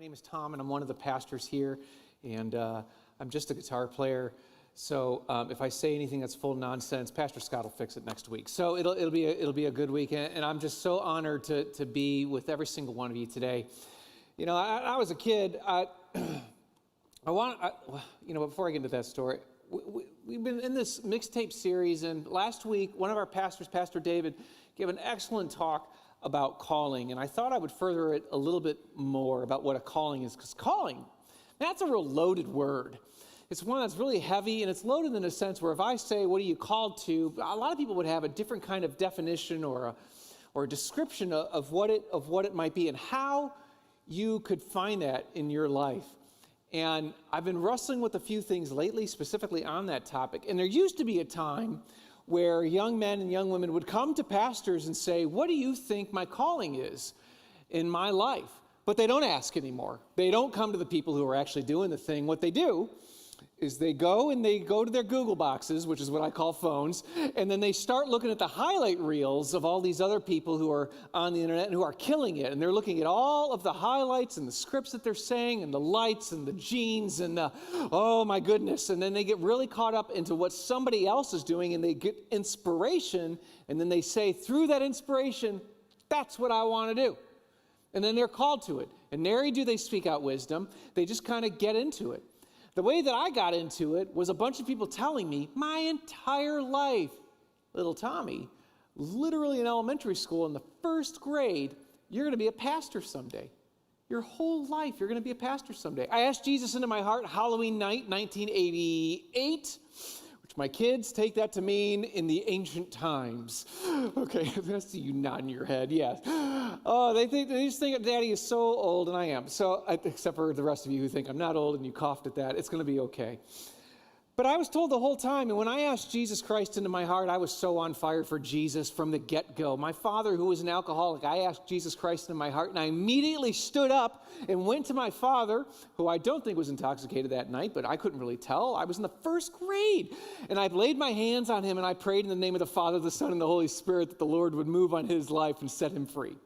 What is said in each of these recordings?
name is Tom, and I'm one of the pastors here, and I'm just a guitar player. So if I say anything that's full nonsense, Pastor Scott will fix it next week. So it'll be a good week, and I'm just so honored to be with every single one of you today. You know, I was a kid. Before I get into that story, we've been in this mixtape series, and last week one of our pastors, Pastor David, gave an excellent talk about calling, and I thought I would further it a little bit more about what a calling is, because calling, that's a real loaded word. It's one that's really heavy, and it's loaded in a sense where if I say, what are you called to, a lot of people would have a different kind of definition or a description of what it might be and how you could find that in your life. And I've been wrestling with a few things lately, specifically on that topic, and there used to be a time where young men and young women would come to pastors and say, what do you think my calling is in my life? But they don't ask anymore. They don't come to the people who are actually doing the thing. What they do is they go to their Google boxes, which is what I call phones, and then they start looking at the highlight reels of all these other people who are on the internet and who are killing it. And they're looking at all of the highlights and the scripts that they're saying and the lights and the jeans and oh my goodness. And then they get really caught up into what somebody else is doing, and they get inspiration, and then they say, through that inspiration, that's what I want to do. And then they're called to it. And nary do they speak out wisdom. They just kind of get into it. The way that I got into it was a bunch of people telling me my entire life, little Tommy, literally in elementary school in the first grade, you're going to be a pastor someday. Your whole life, you're going to be a pastor someday. I asked Jesus into my heart Halloween night, 1988, which my kids take that to mean in the ancient times. Okay, I see you nodding your head, yes. Oh, they just think that Daddy is so old, and I am. So, except for the rest of you who think I'm not old and you coughed at that, it's going to be okay. But I was told the whole time, and when I asked Jesus Christ into my heart, I was so on fire for Jesus from the get-go. My father, who was an alcoholic, I asked Jesus Christ into my heart, and I immediately stood up and went to my father, who I don't think was intoxicated that night, but I couldn't really tell. I was in the first grade, and I laid my hands on him, and I prayed in the name of the Father, the Son, and the Holy Spirit that the Lord would move on his life and set him free.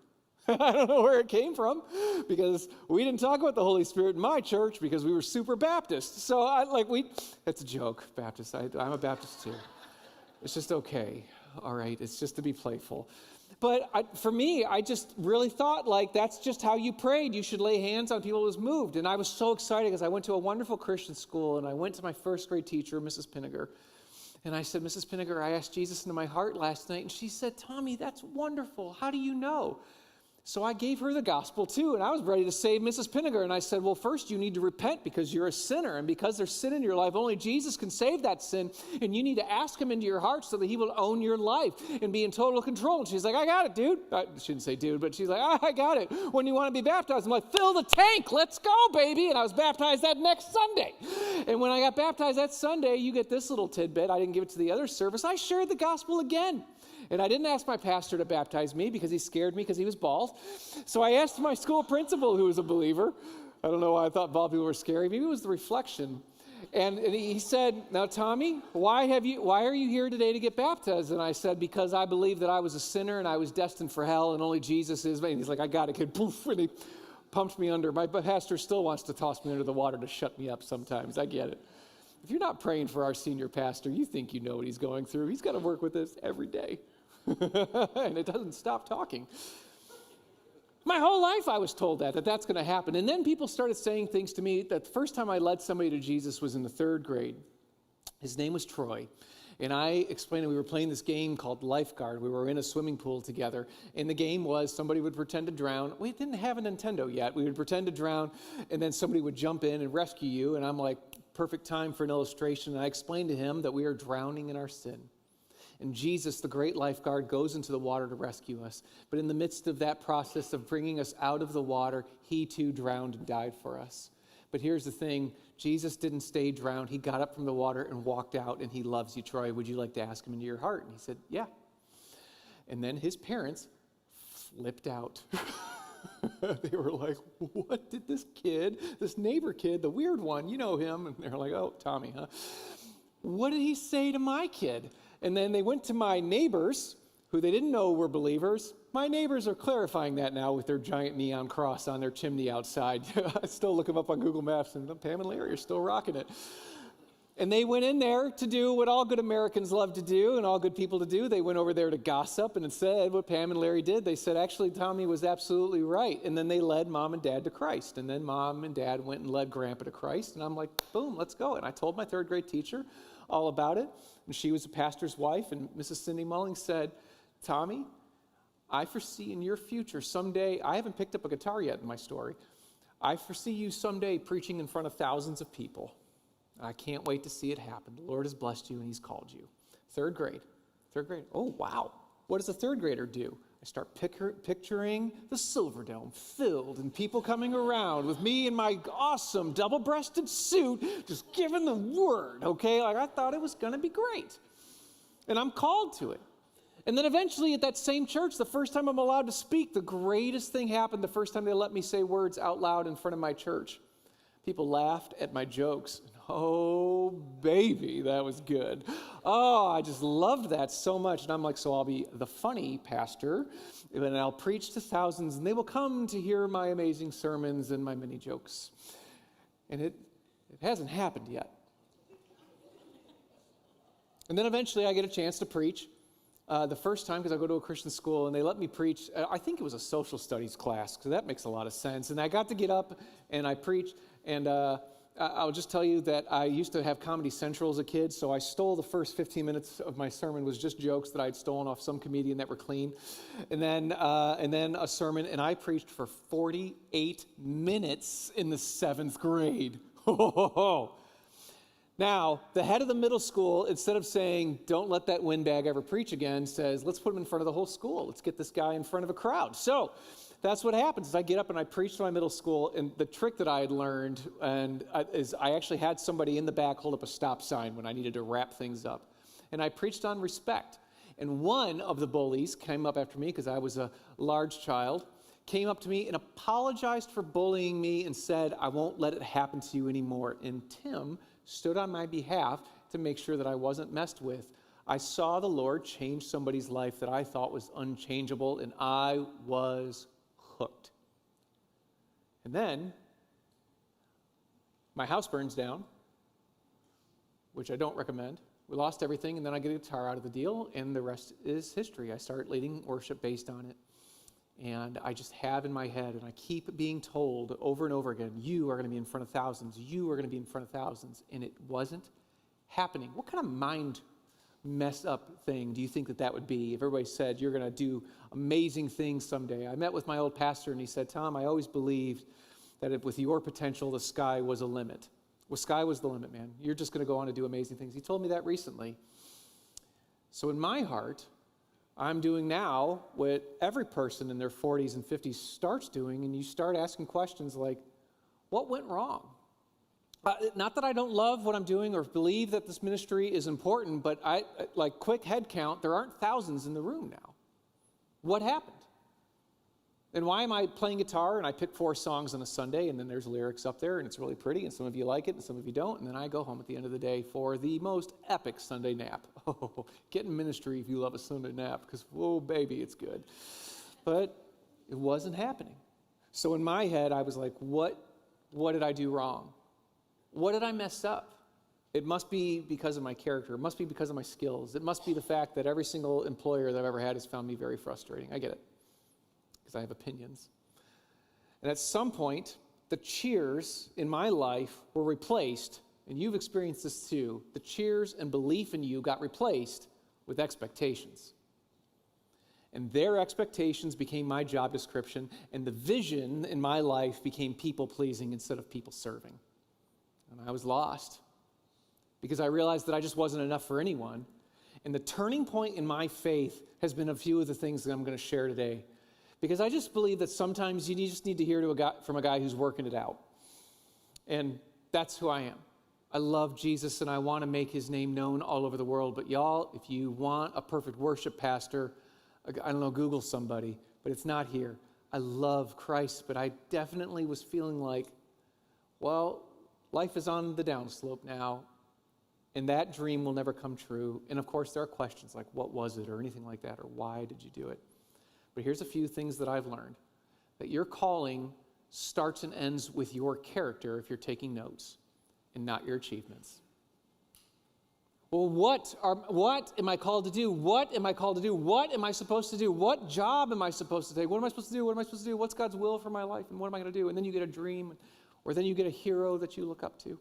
I don't know where it came from, because we didn't talk about the Holy Spirit in my church because we were super Baptist. So it's a joke, Baptist. I'm a Baptist too. It's just okay. All right. It's just to be playful. But for me, I just really thought that's just how you prayed. You should lay hands on people who was moved. And I was so excited because I went to a wonderful Christian school, and I went to my first grade teacher, Mrs. Pinniger. And I said, Mrs. Pinniger, I asked Jesus into my heart last night. And she said, Tommy, that's wonderful. How do you know? So I gave her the gospel too, and I was ready to save Mrs. Pinniger. And I said, well, first you need to repent because you're a sinner. And because there's sin in your life, only Jesus can save that sin. And you need to ask him into your heart so that he will own your life and be in total control. And she's like, I got it, dude. She didn't say dude, but she's like, I got it. When you want to be baptized? I'm like, fill the tank. Let's go, baby. And I was baptized that next Sunday. And when I got baptized that Sunday, you get this little tidbit. I didn't give it to the other service. I shared the gospel again. And I didn't ask my pastor to baptize me because he scared me because he was bald. So I asked my school principal, who was a believer. I don't know why I thought bald people were scary. Maybe it was the reflection. And he said, now, Tommy, why are you here today to get baptized? And I said, because I believe that I was a sinner and I was destined for hell and only Jesus is. And he's like, I got it, kid. Poof, and he pumped me under. My pastor still wants to toss me under the water to shut me up sometimes. I get it. If you're not praying for our senior pastor, you think you know what he's going through. He's got to work with this every day. And it doesn't stop talking. My whole life I was told that's going to happen. And then people started saying things to me. That the first time I led somebody to Jesus was in the third grade. His name was Troy. And I explained that we were playing this game called Lifeguard. We were in a swimming pool together. And the game was somebody would pretend to drown. We didn't have a Nintendo yet. We would pretend to drown, and then somebody would jump in and rescue you. And I'm like, perfect time for an illustration. And I explained to him that we are drowning in our sin. And Jesus, the great lifeguard, goes into the water to rescue us. But in the midst of that process of bringing us out of the water, he too drowned and died for us. But here's the thing. Jesus didn't stay drowned. He got up from the water and walked out, and he loves you, Troy. Would you like to ask him into your heart? And he said, yeah. And then his parents flipped out. They were like, what did this neighbor kid, the weird one, you know him. And they're like, oh, Tommy, huh? What did he say to my kid? And then they went to my neighbors, who they didn't know were believers. My neighbors are clarifying that now with their giant neon cross on their chimney outside. I still look them up on Google Maps, and Pam and Larry are still rocking it. And they went in there to do what all good Americans love to do and all good people to do. They went over there to gossip, and instead what Pam and Larry did, they said, actually, Tommy was absolutely right. And then they led Mom and Dad to Christ. And then Mom and Dad went and led Grandpa to Christ. And I'm like, boom, let's go. And I told my third grade teacher all about it. And she was a pastor's wife. And Mrs. Cindy Mulling said, Tommy, I foresee in your future someday, I haven't picked up a guitar yet in my story. I foresee you someday preaching in front of thousands of people. I can't wait to see it happen. The Lord has blessed you and he's called you. Third grade. Oh, wow. What does a third grader do? I start picturing the Silverdome filled and people coming around with me in my awesome double-breasted suit, just giving the word, okay? Like I thought it was going to be great. And I'm called to it. And then eventually at that same church, the first time I'm allowed to speak, the greatest thing happened the first time they let me say words out loud in front of my church. People laughed at my jokes. Oh, baby, that was good. Oh, I just loved that so much. And I'm like, so I'll be the funny pastor, and I'll preach to thousands, and they will come to hear my amazing sermons and my many jokes. And it hasn't happened yet. And then eventually I get a chance to preach the first time, because I go to a Christian school, and they let me preach. I think it was a social studies class, because that makes a lot of sense. And I got to get up, and I preached, and I'll just tell you that I used to have Comedy Central as a kid, so I stole the first 15 minutes of my sermon was just jokes that I'd stolen off some comedian that were clean, and then a sermon, and I preached for 48 minutes in the 7th grade. Now, the head of the middle school, instead of saying, don't let that windbag ever preach again, says, let's put him in front of the whole school. Let's get this guy in front of a crowd. So that's what happens is I get up and I preach to my middle school, and the trick that I had learned is I actually had somebody in the back hold up a stop sign when I needed to wrap things up. And I preached on respect. And one of the bullies came up after me, because I was a large child, came up to me and apologized for bullying me and said, I won't let it happen to you anymore. And Tim stood on my behalf to make sure that I wasn't messed with. I saw the Lord change somebody's life that I thought was unchangeable, and I was hooked. And then my house burns down, which I don't recommend. We lost everything, and then I get a guitar out of the deal, and the rest is history. I start leading worship based on it. And I just have in my head, and I keep being told over and over again, you are going to be in front of thousands, you are going to be in front of thousands, and it wasn't happening. What kind of mind messed up thing do you think that would be if everybody said you're going to do amazing things someday? I met with my old pastor, and he said, Tom, I always believed that with your potential, the sky was a limit. Well, sky was the limit, man. You're just going to go on to do amazing things. He told me that recently. So in my heart, I'm doing now what every person in their 40s and 50s starts doing, and you start asking questions like, what went wrong? Not that I don't love what I'm doing or believe that this ministry is important, but like quick head count, there aren't thousands in the room now. What happened? And why am I playing guitar and I pick 4 songs on a Sunday, and then there's lyrics up there and it's really pretty and some of you like it and some of you don't, and then I go home at the end of the day for the most epic Sunday nap. Oh, get in ministry if you love a Sunday nap, because, whoa, baby, it's good. But it wasn't happening. So in my head, I was like, what did I do wrong? What did I mess up? It must be because of my character. It must be because of my skills. It must be the fact that every single employer that I've ever had has found me very frustrating. I get it, because I have opinions. And at some point, the cheers in my life were replaced, and you've experienced this too. The cheers and belief in you got replaced with expectations. And their expectations became my job description, and the vision in my life became people-pleasing instead of people-serving. And I was lost, because I realized that I just wasn't enough for anyone. And the turning point in my faith has been a few of the things that I'm going to share today. Because I just believe that sometimes you just need to hear from a guy who's working it out. And that's who I am. I love Jesus, and I want to make his name known all over the world. But y'all, if you want a perfect worship pastor, I don't know, Google somebody, but it's not here. I love Christ, but I definitely was feeling like, well, life is on the downslope now, and that dream will never come true. And of course, there are questions like, what was it, or anything like that, or why did you do it? But here's a few things that I've learned. That your calling starts and ends with your character if you're taking notes, and not your achievements. Well, what am I called to do? What am I called to do? What am I supposed to do? What job am I supposed to take? What am I supposed to do? What am I supposed to do? What's God's will for my life? And what am I going to do? And then you get a dream, or then you get a hero that you look up to.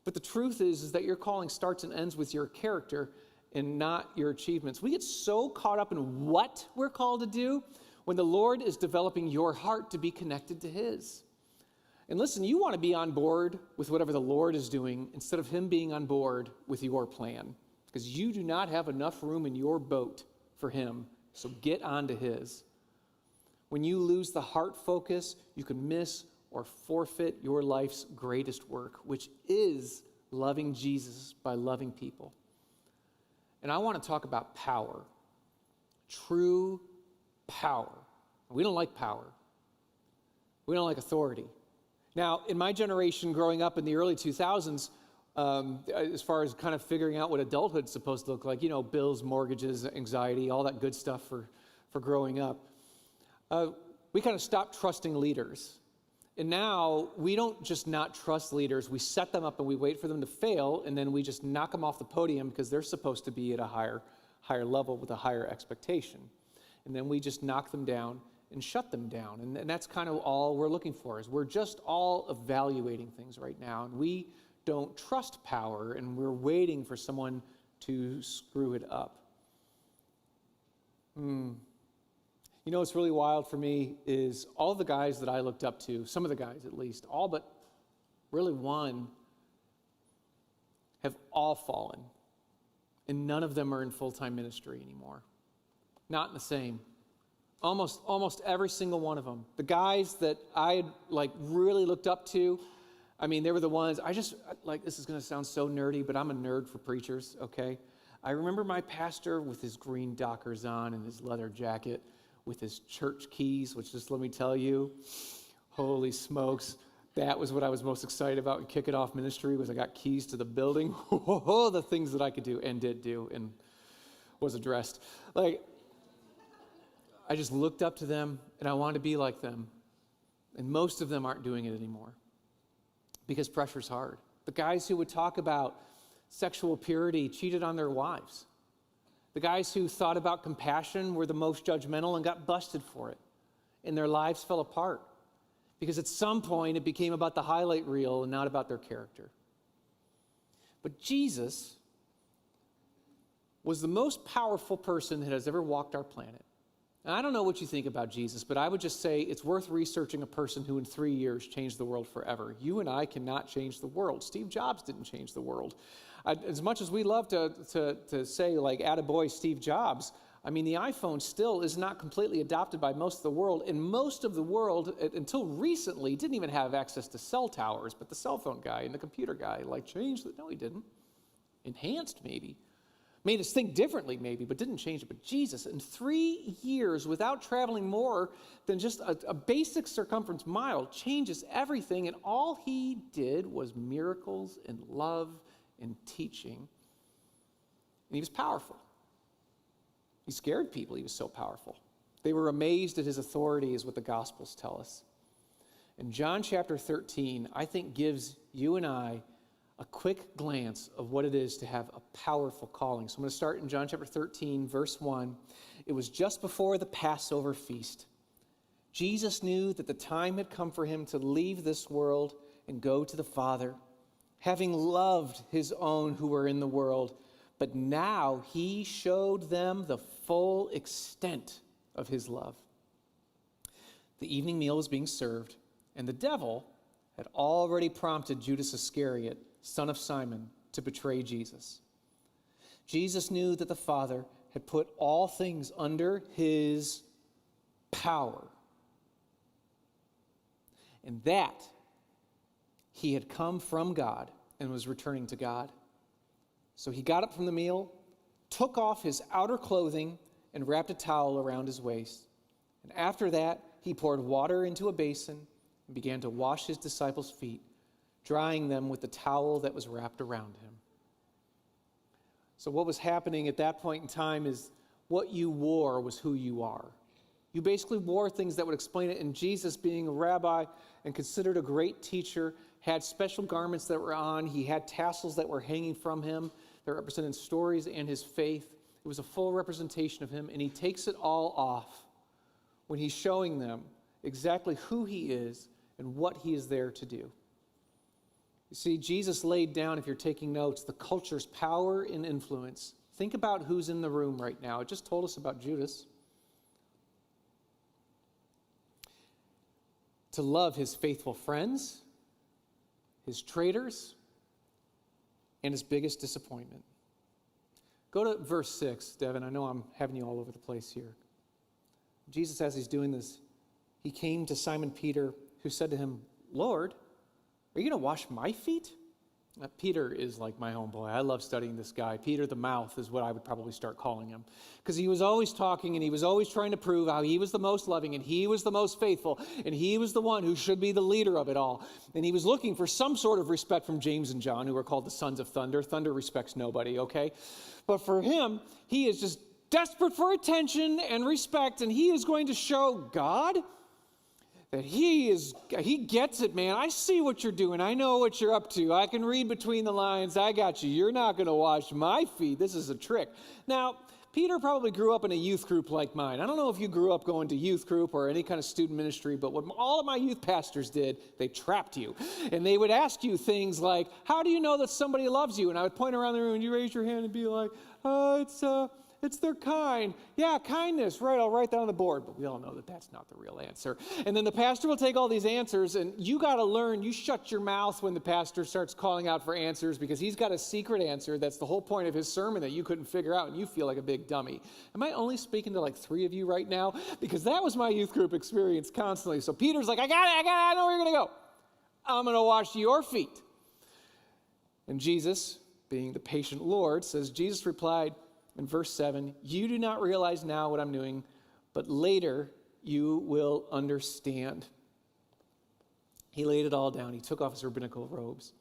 But the truth is that your calling starts and ends with your character and not your achievements. We get so caught up in what we're called to do when the Lord is developing your heart to be connected to His. And listen, you want to be on board with whatever the Lord is doing instead of Him being on board with your plan, because you do not have enough room in your boat for Him, so get onto His. When you lose the heart focus, you can miss or forfeit your life's greatest work, which is loving Jesus by loving people. And I want to talk about power, true power. We don't like power. We don't like authority. Now, in my generation, growing up in the early 2000s, as far as kind of figuring out what adulthood's supposed to look like, bills, mortgages, anxiety, all that good stuff for growing up, we kind of stopped trusting leaders. And now, we don't just not trust leaders, we set them up and we wait for them to fail, and then we just knock them off the podium because they're supposed to be at a higher level with a higher expectation. And then we just knock them down and shut them down. And that's kind of all we're looking for, is we're just all evaluating things right now. And we don't trust power, and we're waiting for someone to screw it up. What's really wild for me is all the guys that I looked up to, some of the guys at least, all but really one, have all fallen. And none of them are in full-time ministry anymore. Not in the same. Almost every single one of them. The guys that I really looked up to, they were the ones, this is going to sound so nerdy, but I'm a nerd for preachers, okay? I remember my pastor with his green Dockers on and his leather jacket with his church keys, which just let me tell you, holy smokes, that was what I was most excited about in Kick It Off ministry, was I got keys to the building. The things that I could do and did do and was addressed. I just looked up to them, and I wanted to be like them. And most of them aren't doing it anymore because pressure's hard. The guys who would talk about sexual purity cheated on their wives. The guys who thought about compassion were the most judgmental and got busted for it. And their lives fell apart because at some point it became about the highlight reel and not about their character. But Jesus was the most powerful person that has ever walked our planet. Now, I don't know what you think about Jesus, but I would just say it's worth researching a person who in 3 years changed the world forever. You and I cannot change the world. Steve Jobs didn't change the world. As much as we love to say, attaboy Steve Jobs, the iPhone still is not completely adopted by most of the world, and most of the world, until recently, didn't even have access to cell towers, but the cell phone guy and the computer guy, changed it. No, he didn't. Enhanced, maybe. Made us think differently, maybe, but didn't change it. But Jesus, in 3 years, without traveling more than just a basic circumference mile, changes everything. And all he did was miracles and love and teaching. And he was powerful. He scared people. He was so powerful. They were amazed at his authority, is what the Gospels tell us. And John chapter 13, I think, gives you and I a quick glance of what it is to have a powerful calling. So I'm going to start in John chapter 13, verse 1. It was just before the Passover feast. Jesus knew that the time had come for him to leave this world and go to the Father, having loved his own who were in the world. But now he showed them the full extent of his love. The evening meal was being served, and the devil had already prompted Judas Iscariot, son of Simon, to betray Jesus. Jesus knew that the Father had put all things under his power, and that he had come from God and was returning to God. So he got up from the meal, took off his outer clothing, and wrapped a towel around his waist. And after that, he poured water into a basin and began to wash his disciples' feet, drying them with the towel that was wrapped around him. So what was happening at that point in time is what you wore was who you are. You basically wore things that would explain it, and Jesus, being a rabbi and considered a great teacher, had special garments that were on. He had tassels that were hanging from him that represented stories and his faith. It was a full representation of him, and he takes it all off when he's showing them exactly who he is and what he is there to do. You see, Jesus laid down, if you're taking notes, the culture's power and influence. Think about who's in the room right now. It just told us about Judas. To love his faithful friends, his traitors, and his biggest disappointment. Go to verse 6, Devin. I know I'm having you all over the place here. Jesus, as he's doing this, he came to Simon Peter, who said to him, Lord, are you going to wash my feet? Peter is like my homeboy. I love studying this guy. Peter the Mouth is what I would probably start calling him. Because he was always talking and he was always trying to prove how he was the most loving and he was the most faithful and he was the one who should be the leader of it all. And he was looking for some sort of respect from James and John, who were called the sons of thunder. Thunder respects nobody, okay? But for him, he is just desperate for attention and respect, and he is going to show God that he gets it, man. I see what you're doing. I know what you're up to. I can read between the lines. I got you. You're not going to wash my feet. This is a trick. Now, Peter probably grew up in a youth group like mine. I don't know if you grew up going to youth group or any kind of student ministry, but what all of my youth pastors did, they trapped you. And they would ask you things like, how do you know that somebody loves you? And I would point around the room and you raise your hand and be like, it's their kind. Yeah, kindness. Right, I'll write that on the board. But we all know that that's not the real answer. And then the pastor will take all these answers, and you got to learn, you shut your mouth when the pastor starts calling out for answers, because he's got a secret answer that's the whole point of his sermon that you couldn't figure out, and you feel like a big dummy. Am I only speaking to like 3 of you right now? Because that was my youth group experience constantly. So Peter's like, I got it, I know where you're going to go. I'm going to wash your feet. And Jesus, being the patient Lord, says, Jesus replied, in verse 7, you do not realize now what I'm doing, but later you will understand. He laid it all down. He took off his rabbinical robes.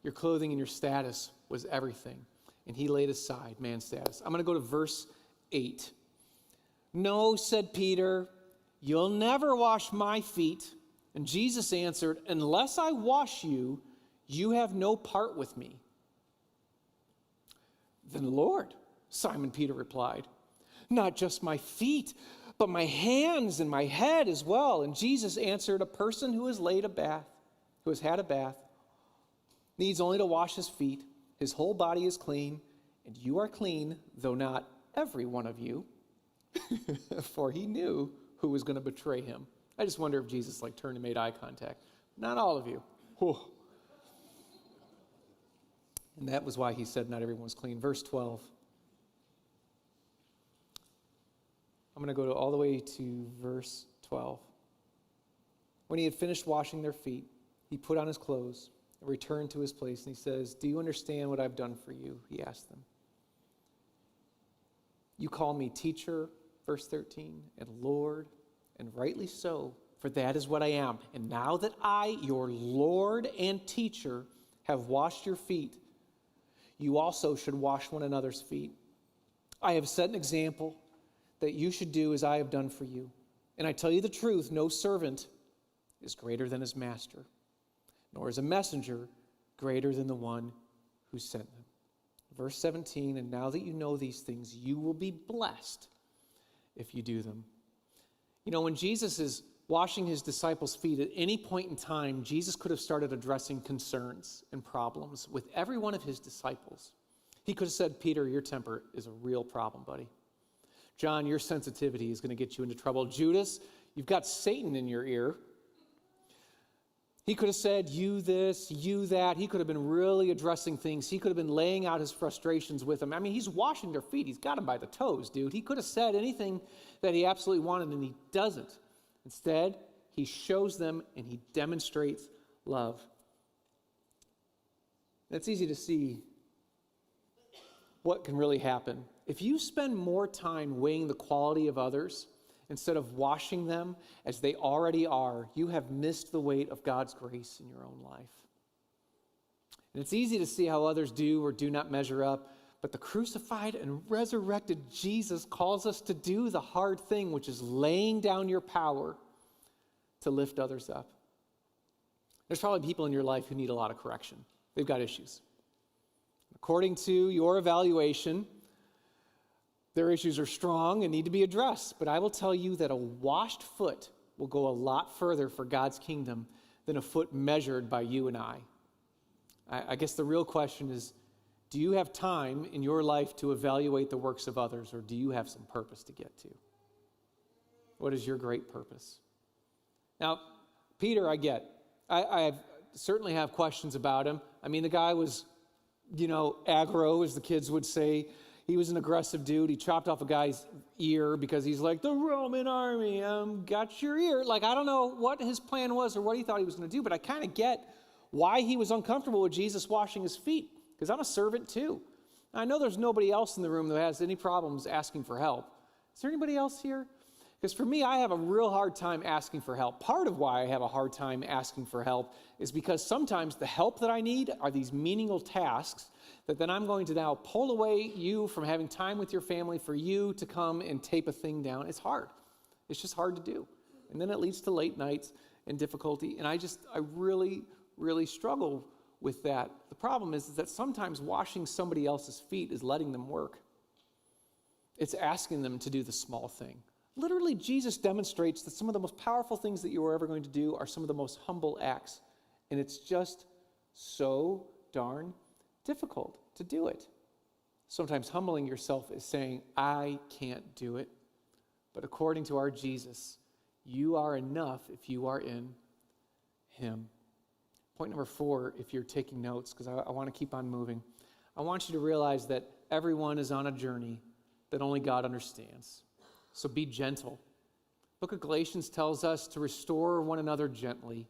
Your clothing and your status was everything. And he laid aside man's status. I'm going to go to verse 8. No, said Peter, you'll never wash my feet. And Jesus answered, unless I wash you, you have no part with me. Then Lord, Simon Peter replied, not just my feet, but my hands and my head as well. And Jesus answered, a person who has had a bath, needs only to wash his feet. His whole body is clean, and you are clean, though not every one of you. For he knew who was going to betray him. I just wonder if Jesus turned and made eye contact. Not all of you. Whew. And that was why he said not everyone was clean. Verse 12. I'm going to go all the way to verse 12. When he had finished washing their feet, he put on his clothes and returned to his place. And he says, do you understand what I've done for you? He asked them. You call me teacher, verse 13, and Lord, and rightly so, for that is what I am. And now that I, your Lord and teacher, have washed your feet, you also should wash one another's feet. I have set an example that you should do as I have done for you. And I tell you the truth, no servant is greater than his master, nor is a messenger greater than the one who sent them. Verse 17, and now that you know these things, you will be blessed if you do them. You know, when Jesus is washing his disciples' feet, at any point in time, Jesus could have started addressing concerns and problems with every one of his disciples. He could have said, Peter, your temper is a real problem, buddy. John, your sensitivity is going to get you into trouble. Judas, you've got Satan in your ear. He could have said, you this, you that. He could have been really addressing things. He could have been laying out his frustrations with them. I mean, he's washing their feet. He's got them by the toes, dude. He could have said anything that he absolutely wanted, and he doesn't. Instead, he shows them and he demonstrates love. It's easy to see what can really happen. If you spend more time weighing the quality of others instead of washing them as they already are, you have missed the weight of God's grace in your own life. And it's easy to see how others do or do not measure up, But the crucified and resurrected Jesus calls us to do the hard thing, which is laying down your power to lift others up. There's probably people in your life who need a lot of correction. They've got issues. According to your evaluation, their issues are strong and need to be addressed. But I will tell you that a washed foot will go a lot further for God's kingdom than a foot measured by you and I. I guess the real question is, do you have time in your life to evaluate the works of others, or do you have some purpose to get to? What is your great purpose? Now, Peter, I get. I certainly have questions about him. I mean, the guy was, aggro, as the kids would say. He was an aggressive dude. He chopped off a guy's ear because he's like, the Roman army got your ear. Like, I don't know what his plan was or what he thought he was going to do, but I kind of get why he was uncomfortable with Jesus washing his feet, because I'm a servant too. I know there's nobody else in the room that has any problems asking for help. Is there anybody else here? Because for me, I have a real hard time asking for help. Part of why I have a hard time asking for help is because sometimes the help that I need are these menial tasks that then I'm going to now pull away you from having time with your family for you to come and tape a thing down. It's hard. It's just hard to do. And then it leads to late nights and difficulty. And I really, really struggle with that. The problem is that sometimes washing somebody else's feet is letting them work. It's asking them to do the small thing. Literally, Jesus demonstrates that some of the most powerful things that you are ever going to do are some of the most humble acts. And it's just so darn difficult to do it. Sometimes humbling yourself is saying, I can't do it. But according to our Jesus, you are enough if you are in him. Point number 4, if you're taking notes, because I want to keep on moving. I want you to realize that everyone is on a journey that only God understands. So be gentle. The book of Galatians tells us to restore one another gently.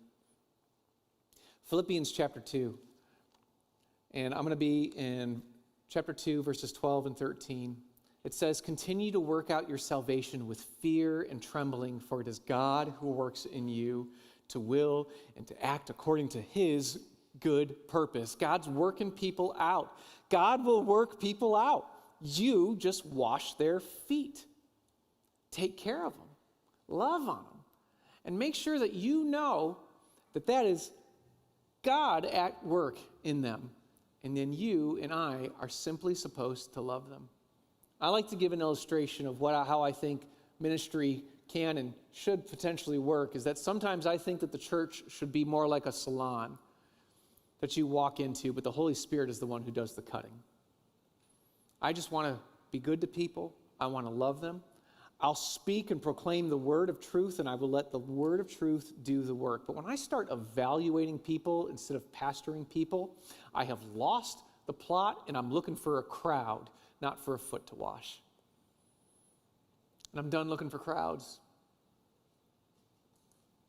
Philippians chapter 2. And I'm going to be in chapter 2, verses 12 and 13. It says, continue to work out your salvation with fear and trembling, for it is God who works in you to will and to act according to his good purpose. God's working people out. God will work people out. You just wash their feet. Take care of them. Love on them. And make sure that you know that that is God at work in them. And then you and I are simply supposed to love them. I like to give an illustration of how I think ministry can and should potentially work, is that sometimes I think that the church should be more like a salon that you walk into, but the Holy Spirit is the one who does the cutting. I just want to be good to people. I want to love them. I'll speak and proclaim the word of truth, and I will let the word of truth do the work. But when I start evaluating people instead of pastoring people, I have lost the plot, and I'm looking for a crowd, not for a foot to wash. And I'm done looking for crowds.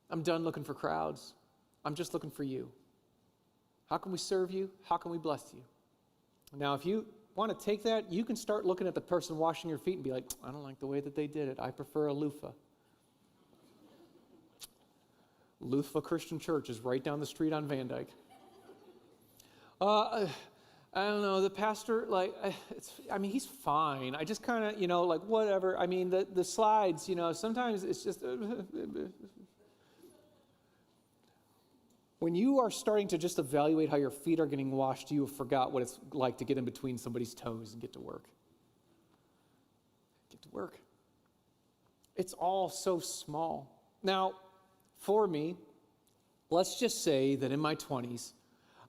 I'm done looking for crowds. I'm just looking for you. How can we serve you? How can we bless you? Now, if you want to take that, you can start looking at the person washing your feet and be like, I don't like the way that they did it. I prefer a loofah. Loofah Christian Church is right down the street on Van Dyke. I don't know, the pastor, he's fine. I just kind of, whatever. I mean, the slides, sometimes it's just... When you are starting to just evaluate how your feet are getting washed, you have forgot what it's like to get in between somebody's toes and get to work. Get to work. It's all so small. Now, for me, let's just say that in my 20s,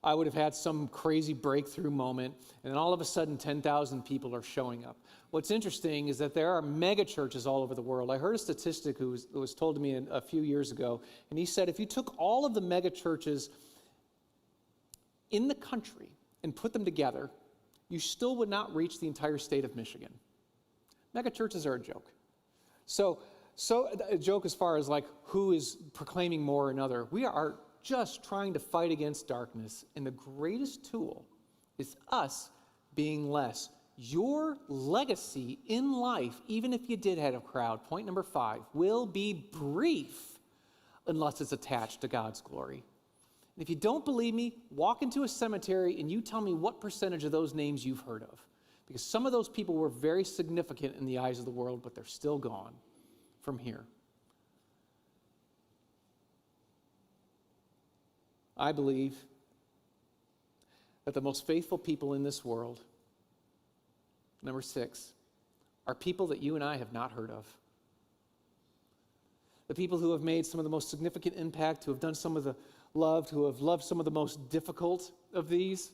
I would have had some crazy breakthrough moment, and then all of a sudden 10,000 people are showing up. What's interesting is that there are mega churches all over the world. I heard a statistic that was told to me a few years ago, and he said if you took all of the mega churches in the country and put them together, you still would not reach the entire state of Michigan. Mega churches are a joke. So a joke as far as who is proclaiming more or another. We are just trying to fight against darkness, and the greatest tool is us being less. Your legacy in life, even if you did have a crowd, point number 5, will be brief unless it's attached to God's glory. And if you don't believe me, walk into a cemetery and you tell me what percentage of those names you've heard of. Because some of those people were very significant in the eyes of the world, but they're still gone from here. I believe that the most faithful people in this world, number 6, are people that you and I have not heard of. The people who have made some of the most significant impact, who have done some of the loved, who have loved some of the most difficult of these,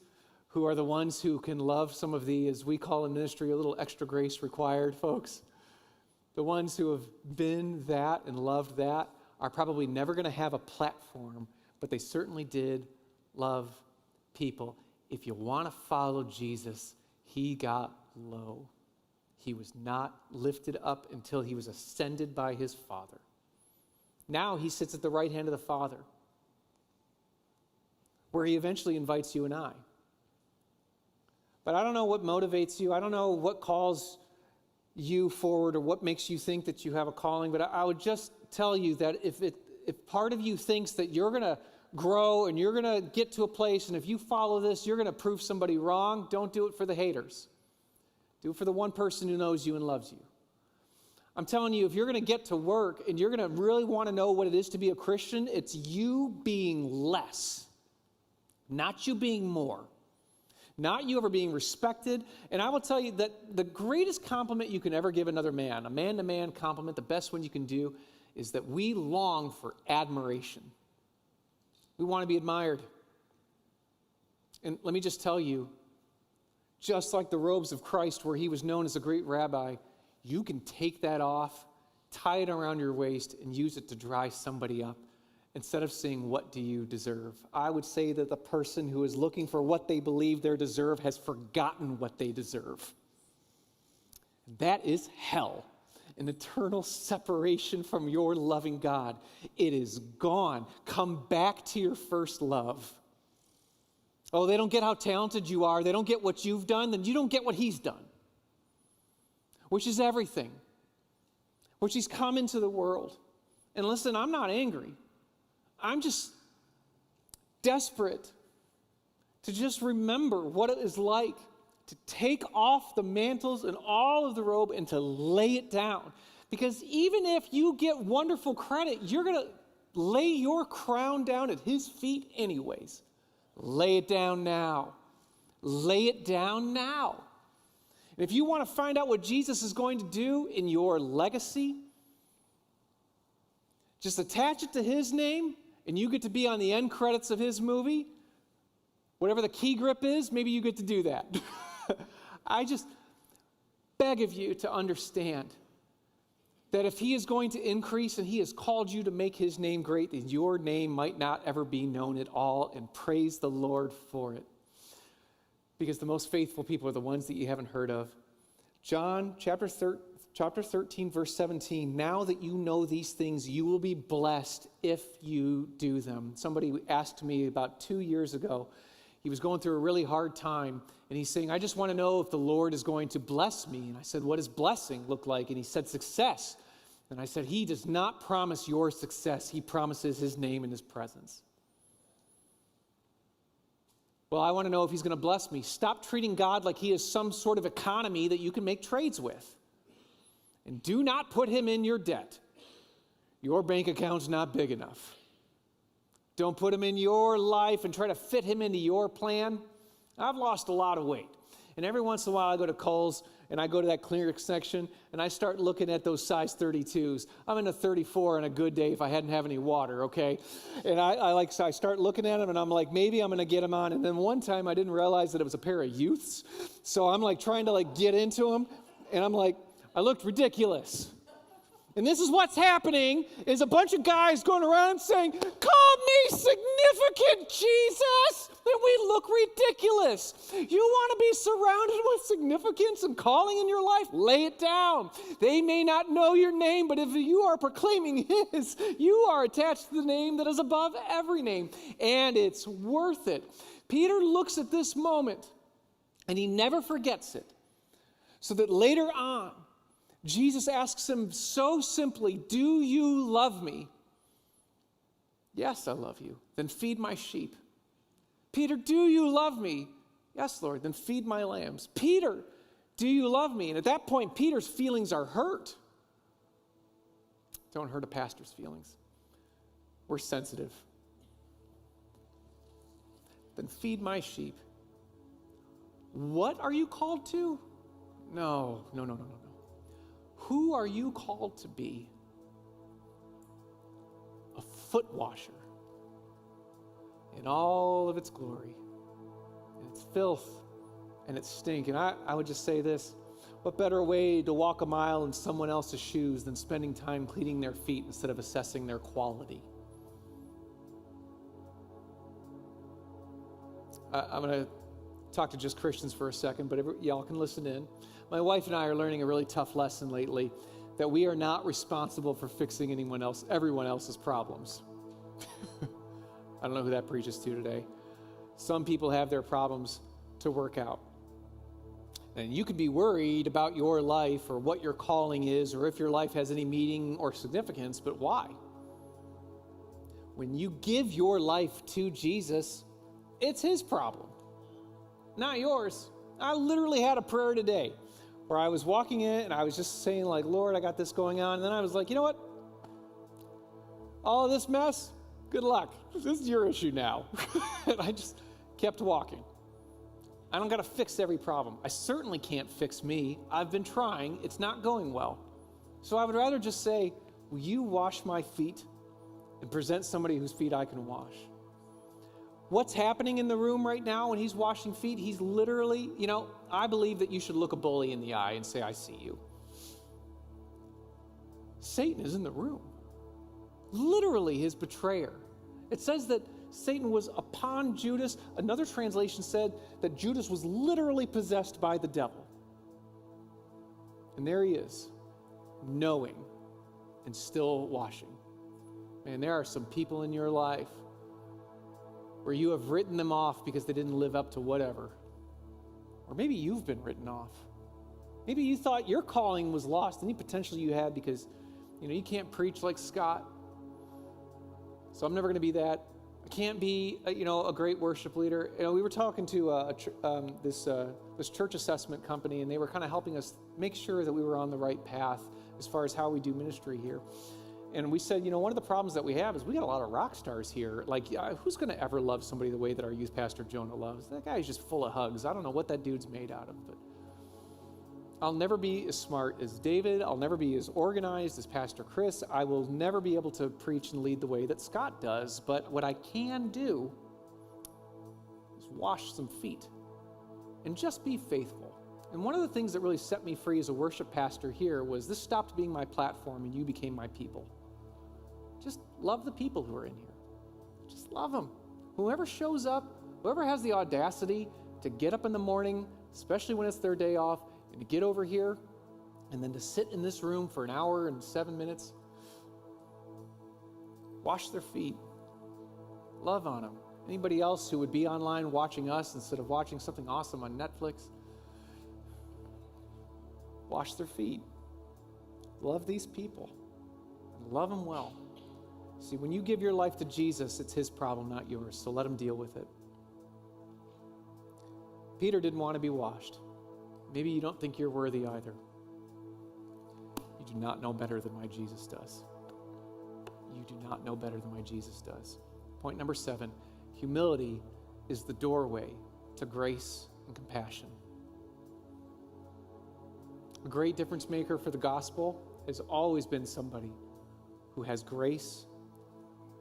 who are the ones who can love some of the, as we call in ministry, a little extra grace required folks. The ones who have been that and loved that are probably never going to have a platform, but they certainly did love people. If you want to follow Jesus, he got low. He was not lifted up until he was ascended by his Father. Now he sits at the right hand of the Father, where he eventually invites you and I. But I don't know what motivates you. I don't know what calls you forward or what makes you think that you have a calling. But I would just tell you that if part of you thinks that you're going to grow and you're going to get to a place, and if you follow this, you're going to prove somebody wrong, don't do it for the haters. Do it for the one person who knows you and loves you. I'm telling you, if you're going to get to work and you're going to really want to know what it is to be a Christian, it's you being less, not you being more. Not you ever being respected. And I will tell you that the greatest compliment you can ever give another man, a man-to-man compliment, the best one you can do, is that we long for admiration. We want to be admired. And let me just tell you, just like the robes of Christ where he was known as a great rabbi, you can take that off, tie it around your waist, and use it to dry somebody up. Instead of saying, what do you deserve? I would say that the person who is looking for what they believe they deserve has forgotten what they deserve. That is hell, an eternal separation from your loving God. It is gone. Come back to your first love. Oh, they don't get how talented you are. They don't get what you've done. Then you don't get what he's done, which is everything, which he's come into the world. And listen, I'm not angry. I'm just desperate to just remember what it is like to take off the mantles and all of the robe and to lay it down. Because even if you get wonderful credit, you're going to lay your crown down at his feet anyways. Lay it down now. Lay it down now. And if you want to find out what Jesus is going to do in your legacy, just attach it to his name, and you get to be on the end credits of his movie. Whatever the key grip is, maybe you get to do that. I just beg of you to understand that if he is going to increase and he has called you to make his name great, then your name might not ever be known at all, and praise the Lord for it. Because the most faithful people are the ones that you haven't heard of. John chapter 13, verse 17, now that you know these things, you will be blessed if you do them. Somebody asked me about 2 years ago, he was going through a really hard time, and he's saying, I just want to know if the Lord is going to bless me. And I said, what does blessing look like? And he said, success. And I said, he does not promise your success. He promises his name and his presence. Well, I want to know if he's going to bless me. Stop treating God like he is some sort of economy that you can make trades with. And do not put him in your debt. Your bank account's not big enough. Don't put him in your life and try to fit him into your plan. I've lost a lot of weight. And every once in a while I go to Kohl's and I go to that clearance section and I start looking at those size 32s. I'm in a 34 on a good day if I hadn't have any water, okay? And I start looking at them and I'm like, maybe I'm going to get them on. And then one time I didn't realize that it was a pair of youths. So I'm like trying to like get into them. And I'm like, I looked ridiculous. And this is what's happening, is a bunch of guys going around saying, call me significant, Jesus, and we look ridiculous. You want to be surrounded with significance and calling in your life? Lay it down. They may not know your name, but if you are proclaiming his, you are attached to the name that is above every name, and it's worth it. Peter looks at this moment, and he never forgets it, so that later on, Jesus asks him so simply, do you love me? Yes, I love you. Then feed my sheep. Peter, do you love me? Yes, Lord. Then feed my lambs. Peter, Do you love me? And at that point, Peter's feelings are hurt. Don't hurt a pastor's feelings. We're sensitive. Then feed my sheep. What are you called to? No. Who are you called to be? A foot washer in all of its glory, and its filth, and its stink. And I would just say this: what better way to walk a mile in someone else's shoes than spending time cleaning their feet instead of assessing their quality? I'm going to talk to just Christians for a second, but y'all can listen in. My wife and I are learning a really tough lesson lately, that we are not responsible for fixing everyone else's problems. I don't know who that preaches to today. Some people have their problems to work out. And you could be worried about your life or what your calling is or if your life has any meaning or significance, but why? When you give your life to Jesus, it's his problem, not yours. I literally had a prayer today where I was walking in and I was just saying, like, Lord, I got this going on. And then I was like, you know what? All of this mess, good luck. This is your issue now. And I just kept walking. I don't got to fix every problem. I certainly can't fix me. I've been trying. It's not going well. So I would rather just say, will you wash my feet and present somebody whose feet I can wash? What's happening in the room right now when he's washing feet? He's literally, I believe that you should look a bully in the eye and say, I see you. Satan is in the room. Literally his betrayer. It says that Satan was upon Judas. Another translation said that Judas was literally possessed by the devil. And there he is, knowing and still washing. Man, there are some people in your life where you have written them off because they didn't live up to whatever. Or maybe you've been written off. Maybe you thought your calling was lost, any potential you had because, you can't preach like Scott. So I'm never going to be that. I can't be, a great worship leader. We were talking to this church assessment company, and they were kind of helping us make sure that we were on the right path as far as how we do ministry here. And we said, one of the problems that we have is we got a lot of rock stars here. Like, who's going to ever love somebody the way that our youth pastor Jonah loves? That guy's just full of hugs. I don't know what that dude's made out of, but I'll never be as smart as David. I'll never be as organized as Pastor Chris. I will never be able to preach and lead the way that Scott does. But what I can do is wash some feet and just be faithful. And one of the things that really set me free as a worship pastor here was this stopped being my platform and you became my people. Just love the people who are in here. Just love them. Whoever shows up, whoever has the audacity to get up in the morning, especially when it's their day off, and to get over here, and then to sit in this room for an hour and 7 minutes, wash their feet, love on them. Anybody else who would be online watching us instead of watching something awesome on Netflix, wash their feet. Love these people. And love them well. See, when you give your life to Jesus, it's his problem, not yours, so let him deal with it. Peter didn't want to be washed. Maybe you don't think you're worthy either. You do not know better than my Jesus does. You do not know better than my Jesus does. Point number 7, humility is the doorway to grace and compassion. A great difference maker for the gospel has always been somebody who has grace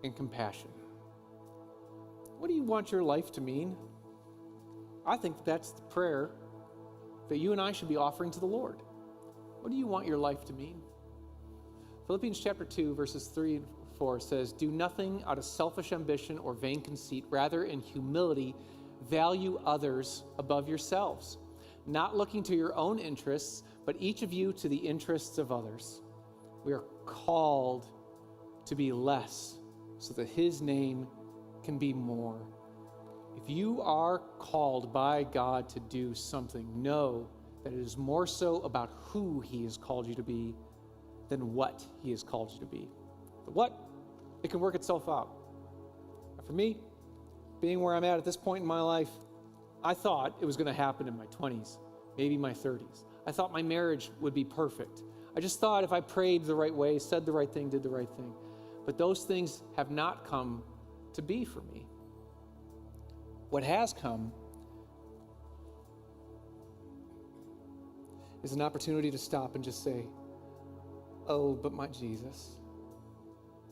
and compassion. What do you want your life to mean? I think that's the prayer that you and I should be offering to the Lord. What do you want your life to mean? Philippians chapter 2, verses 3 and 4 says, do nothing out of selfish ambition or vain conceit. Rather, in humility, value others above yourselves, not looking to your own interests, but each of you to the interests of others. We are called to be less so that his name can be more. If you are called by God to do something, know that it is more so about who he has called you to be than what he has called you to be. The what, it can work itself out. For me, being where I'm at this point in my life, I thought it was going to happen in my 20s. maybe my 30s. I thought my marriage would be perfect. I just thought if I prayed the right way, said the right thing, did the right thing. But those things have not come to be for me. What has come is an opportunity to stop and just say, oh, but my Jesus,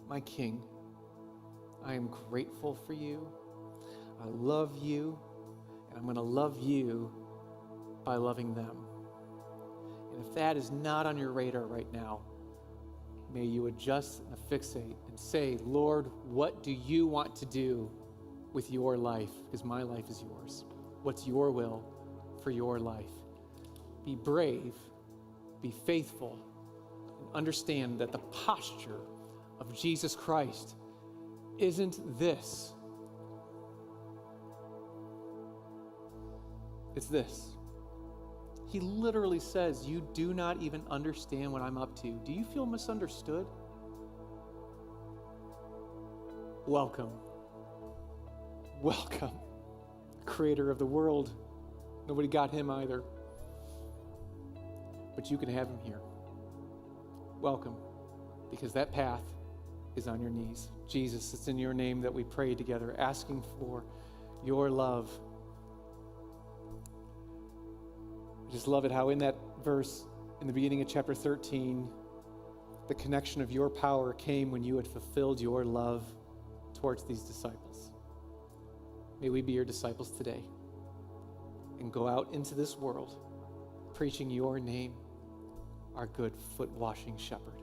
my King, I am grateful for you. I love you, and I'm going to love you by loving them. And if that is not on your radar right now, may you adjust and fixate and say, Lord, what do you want to do with your life? Because my life is yours. What's your will for your life? Be brave, be faithful, and understand that the posture of Jesus Christ isn't this. It's this. He literally says, you do not even understand what I'm up to. Do you feel misunderstood? Welcome. Welcome. Creator of the world. Nobody got him either. But you can have him here. Welcome. Because that path is on your knees. Jesus, it's in your name that we pray together, asking for your love. I just love it how in that verse, in the beginning of chapter 13, the connection of your power came when you had fulfilled your love towards these disciples. May we be your disciples today and go out into this world preaching your name, our good foot-washing shepherd.